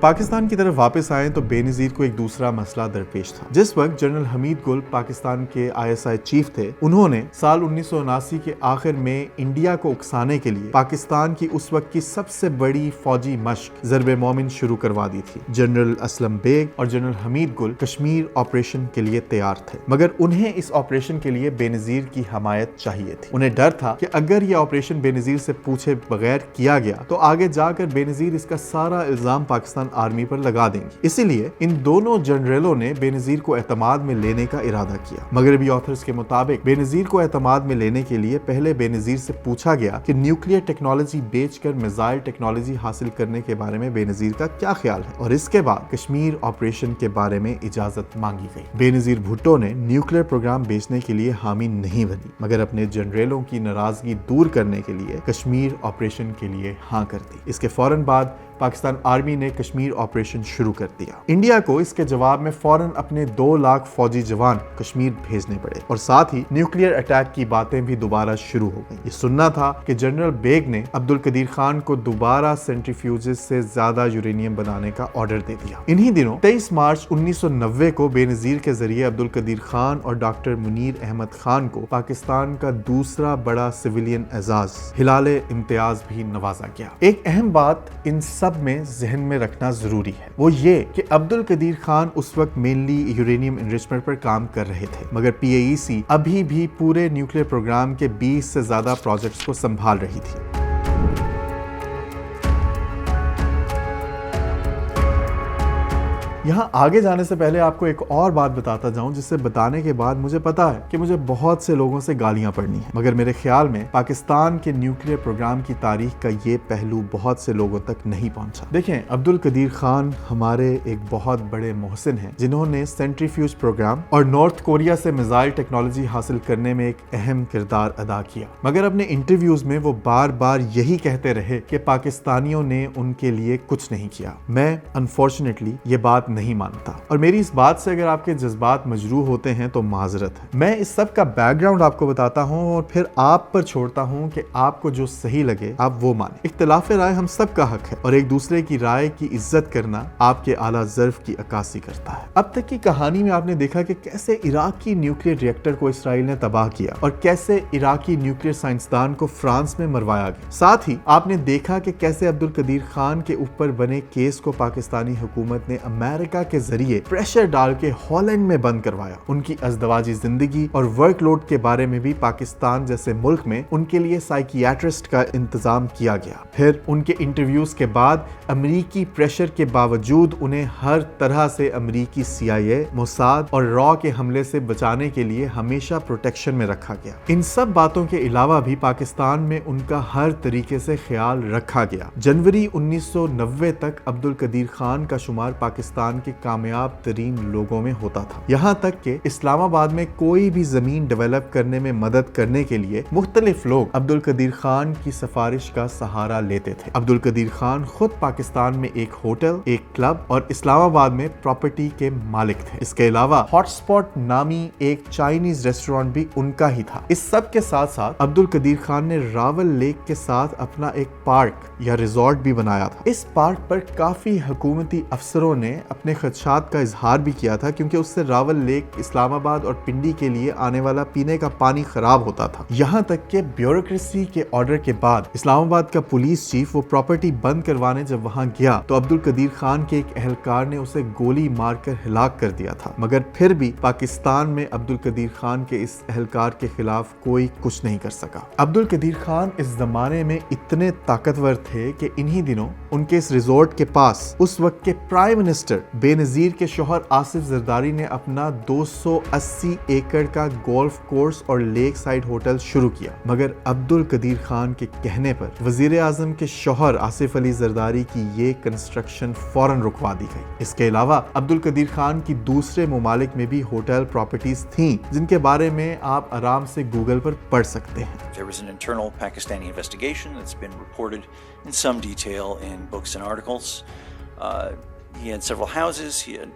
پاکستان کی طرف واپس آئے تو بے نظیر کو ایک دوسرا مسئلہ درپیش تھا۔ جس وقت جنرل حمید گل پاکستان کے ISI چیف تھے، انہوں نے سال 1979 کے آخر میں انڈیا کو اکسانے کے لیے پاکستان کی اس وقت کی سب سے بڑی فوجی مشق ضرب مومن شروع کروا دی تھی۔ جنرل اسلم بیگ اور جنرل حمید گل کشمیر آپریشن کے لیے تیار تھے، مگر انہیں اس آپریشن کے لیے بے نظیر کی حمایت چاہیے تھی۔ انہیں ڈر تھا کہ اگر یہ آپریشن بے نظیر سے پوچھے بغیر کیا گیا تو آگے جا کر بے نظیر اس کا سارا الزام پاکستان آرمی پر لگا دیں گے۔ اسی لیے ان دونوں جنرلوں نے بے نظیر کو اعتماد میں لینے کا ارادہ کیا۔ مغربی آتھرز کے مطابق بے نظیر کو اعتماد میں لینے کے لیے پہلے بے نظیر سے پوچھا گیا کہ نیوکلیئر ٹیکنالوجی بیچ کر میزائل ٹیکنالوجی حاصل کرنے کے بارے میں بے نظیر کا کیا خیال ہے، اور اس کے بعد کشمیر آپریشن کے بارے میں اجازت مانگی گئی۔ بے نظیر بھٹو نے نیوکلیئر پروگرام بیچنے کے لیے حامی نہیں بنی، مگر اپنے جنرلوں کی ناراضگی دور کرنے کے لیے کشمیر آپریشن کے لیے ہاں کر دی۔ اس کے فوراً بعد پاکستان آرمی نے کشمیر آپریشن شروع کر دیا۔ انڈیا کو اس کے جواب میں فوراً اپنے 2 لاکھ فوجی جوان کشمیر بھیجنے پڑے، اور ساتھ ہی نیوکلیئر اٹیک کی باتیں بھی دوبارہ شروع ہو گئیں۔ یہ سننا تھا کہ جنرل بیگ نے عبدالقدیر خان کو دوبارہ سینٹریفیوجز سے زیادہ یورینیم بنانے کا آرڈر دے دیا۔ انہی دنوں 23 مارچ 1990 کو بے نظیر کے ذریعے عبدالقدیر خان اور ڈاکٹر منیر احمد خان کو پاکستان کا دوسرا بڑا سویلین اعزاز ہلال امتیاز بھی نوازا گیا۔ ایک اہم بات ان سب میں ذہن میں رکھنا ضروری ہے، وہ یہ کہ عبدالقدیر خان اس وقت مینلی یورینیم انریچمنٹ پر کام کر رہے تھے، مگر PAEC ابھی بھی پورے نیوکلیئر پروگرام کے 20 سے زیادہ پروجیکٹس کو سنبھال رہی تھی۔ یہاں آگے جانے سے پہلے آپ کو ایک اور بات بتاتا جاؤں، جس سے بتانے کے بعد مجھے پتا ہے کہ مجھے بہت سے لوگوں سے گالیاں پڑنی ہیں، مگر میرے خیال میں پاکستان کے نیوکلیئر پروگرام کی تاریخ کا یہ پہلو بہت سے لوگوں تک نہیں پہنچا۔ دیکھیں، عبدالقدیر خان ہمارے ایک بہت بڑے محسن ہیں، جنہوں نے سینٹریفیوج پروگرام اور نارتھ کوریا سے میزائل ٹیکنالوجی حاصل کرنے میں ایک اہم کردار ادا کیا، مگر اپنے انٹرویوز میں وہ بار بار یہی کہتے رہے کہ پاکستانیوں نے ان کے لیے کچھ نہیں کیا۔ میں انفارچونیٹلی یہ بات نہیں مانتا، اور میری اس بات سے اگر آپ کے جذبات مجروح ہوتے ہیں تو معذرت ہے۔ میں اس سب کا بیک گراؤنڈ آپ کو بتاتا ہوں اور پھر آپ پر چھوڑتا ہوں کہ آپ کو جو صحیح لگے آپ وہ مانیں۔ اختلاف رائے ہم سب کا حق ہے، اور ایک دوسرے کی رائے کی عزت کرنا آپ کے اعلیٰ ظرف کی عکاسی کرتا ہے۔ اب تک کی کہانی میں آپ نے دیکھا کہ کیسے عراق کی نیوکلیئر ریئیکٹر کو اسرائیل نے تباہ کیا، اور کیسے عراقی نیوکلیئر سائنسدان کو فرانس میں مروایا گیا۔ ساتھ ہی آپ نے دیکھا کہ کیسے عبدالقدیر خان کے اوپر بنے کیس کو پاکستانی حکومت نے امریکہ کے ذریعے پریشر ڈال کے ہالینڈ میں بند کروایا۔ ان کی ازدواجی زندگی اور ورک لوڈ کے بارے میں بھی پاکستان جیسے ملک میں ان کے لیے سائیکیاٹرسٹ کا انتظام کیا گیا۔ پھر ان کے انٹرویوز کے بعد امریکی پریشر کے باوجود انہیں ہر طرح سے امریکی CIA، موساد اور را کے حملے سے بچانے کے لیے ہمیشہ پروٹیکشن میں رکھا گیا۔ ان سب باتوں کے علاوہ بھی پاکستان میں ان کا ہر طریقے سے خیال رکھا گیا۔ جنوری 1990 تک عبدالقدیر خان کا شمار پاکستان کے کامیاب ترین لوگوں میں ہوتا تھا، یہاں تک کہ اسلام آباد میں کوئی بھی زمین ڈیولپ کرنے میں مدد کرنے کے لیے مختلف لوگ عبدالقدیر خان کی سفارش کا سہارا لیتے تھے۔ عبدالقدیر خان خود پاکستان میں ایک ہوٹل، ایک کلب اور اسلام آباد میں پراپرٹی کے مالک تھے۔ اس کے علاوہ ہاٹ اسپاٹ نامی ایک چائنیز ریسٹورانٹ بھی ان کا ہی تھا۔ اس سب کے ساتھ ساتھ عبدالقدیر خان نے راول لیک کے ساتھ اپنا ایک پارک یا ریزورٹ بھی بنایا تھا۔ اس پارک پر کافی حکومتی افسروں نے اپنے خدشات کا اظہار بھی کیا تھا، کیونکہ اس سے راول لیک، اسلام آباد اور پنڈی کے لیے آنے والا پینے کا پانی خراب ہوتا تھا۔ یہاں تک کہ بیوروکریسی کے آرڈر کے بعد اسلام آباد کا پولیس چیف وہ پراپرٹی بند کروانے جب وہاں گیا تو عبدالقدیر خان کے ایک اہلکار نے اسے گولی مار کر ہلاک کر دیا تھا، مگر پھر بھی پاکستان میں عبدالقدیر خان کے اس اہلکار کے خلاف کوئی کچھ نہیں کر سکا۔ عبدالقدیر خان اس زمانے میں اتنے طاقتور تھے کہ انہی دنوں ان کے اس ریزورٹ کے پاس اس وقت کے پرائم منسٹر بے نظیر کے شوہر آصف زرداری نے اپنا 280 ایکڑ کا گولف کورس اور لیک سائڈ ہوٹل شروع کیا، مگر عبدالقدیر خان کے کہنے پر وزیر اعظم کے شوہر آصف علی زرداری کی یہ کنسٹرکشن فوراً رکوا دی گئی۔ اس کے علاوہ عبدالقدیر خان کی دوسرے ممالک میں بھی ہوٹل پراپرٹیز تھیں، جن کے بارے میں آپ آرام سے گوگل پر پڑھ سکتے ہیں۔ There was an internal Pakistani investigation that's been reported in some detail in books and articles. He had several houses, he had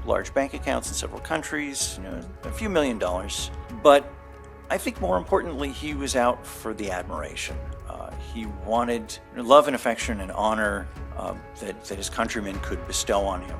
large bank accounts in several countries, a few $1 million. But I think more importantly, he was out for the admiration. He wanted love and affection and honor that his countrymen could bestow on him.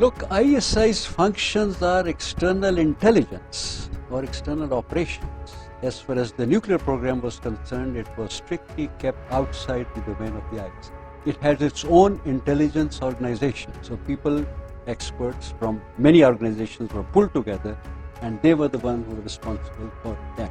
Look, ISI's functions are external intelligence or external operations. As far as the nuclear program was concerned, it was strictly kept outside the domain of the ISI. It had its own intelligence organization. So people, experts from many organizations were pulled together and they were the ones who were responsible for that.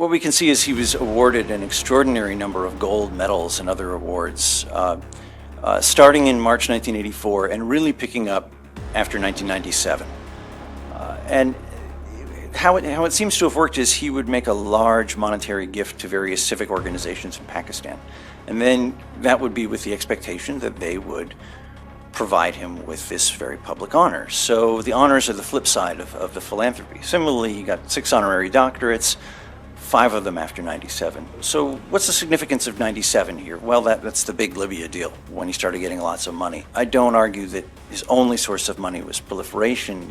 What we can see is he was awarded an extraordinary number of gold medals and other awards, starting in March 1984 and really picking up after 1997. And how it seems to have worked is he would make a large monetary gift to various civic organizations in Pakistan, and then that would be with the expectation that they would provide him with this very public honor. So the honors are the flip side of the philanthropy. Similarly, he got 6 honorary doctorates, 5 of them after 97. So what's the significance of 97 here? Well, that's the big Libya deal, when he started getting lots of money. I don't argue that his only source of money was proliferation.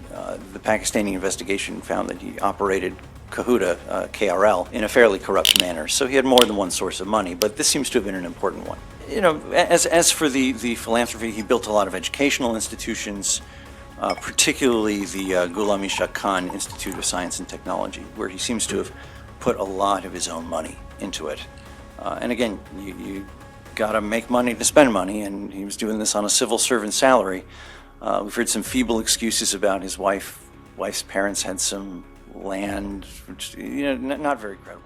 The Pakistani investigation found that he operated Kahuta, KRL, in a fairly corrupt manner. So he had more than one source of money, but this seems to have been an important one. You know, as for the philanthropy, he built a lot of educational institutions, particularly the Ghulam Ishaq Khan Institute of Science and Technology, where he seems to have put a lot of his own money into it. And again, you got to make money to spend money, and he was doing this on a civil servant salary. We've heard some feeble excuses about his wife's parents had some land, which, you know, not very credible.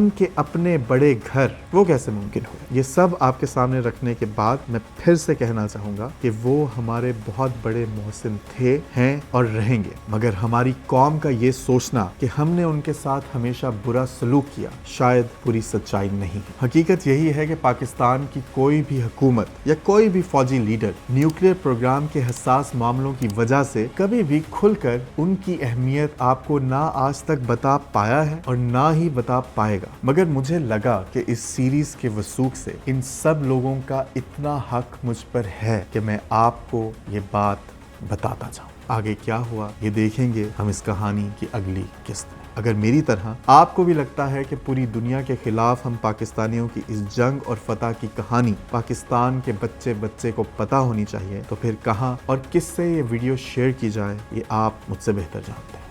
ان کے اپنے بڑے گھر وہ کیسے ممکن ہوئے؟ یہ سب آپ کے سامنے رکھنے کے بعد میں پھر سے کہنا چاہوں گا کہ وہ ہمارے بہت بڑے محسن تھے، ہیں اور رہیں گے، مگر ہماری قوم کا یہ سوچنا کہ ہم نے ان کے ساتھ ہمیشہ برا سلوک کیا شاید پوری سچائی نہیں ہے۔ حقیقت یہی ہے کہ پاکستان کی کوئی بھی حکومت یا کوئی بھی فوجی لیڈر نیوکلیئر پروگرام کے حساس معاملوں کی وجہ سے کبھی بھی کھل کر ان کی اہمیت آپ کو نہ آج تک بتا پایا ہے اور نہ ہی بتا پائے گا، مگر مجھے لگا کہ اس سیریز کے وثوق سے ان سب لوگوں کا اتنا حق مجھ پر ہے کہ میں آپ کو یہ بات بتاتا جاؤں۔ آگے کیا ہوا یہ دیکھیں گے ہم اس کہانی کی اگلی قسط میں۔ اگر میری طرح آپ کو بھی لگتا ہے کہ پوری دنیا کے خلاف ہم پاکستانیوں کی اس جنگ اور فتح کی کہانی پاکستان کے بچے بچے کو پتہ ہونی چاہیے، تو پھر کہاں اور کس سے یہ ویڈیو شیئر کی جائے یہ آپ مجھ سے بہتر جانتے ہیں۔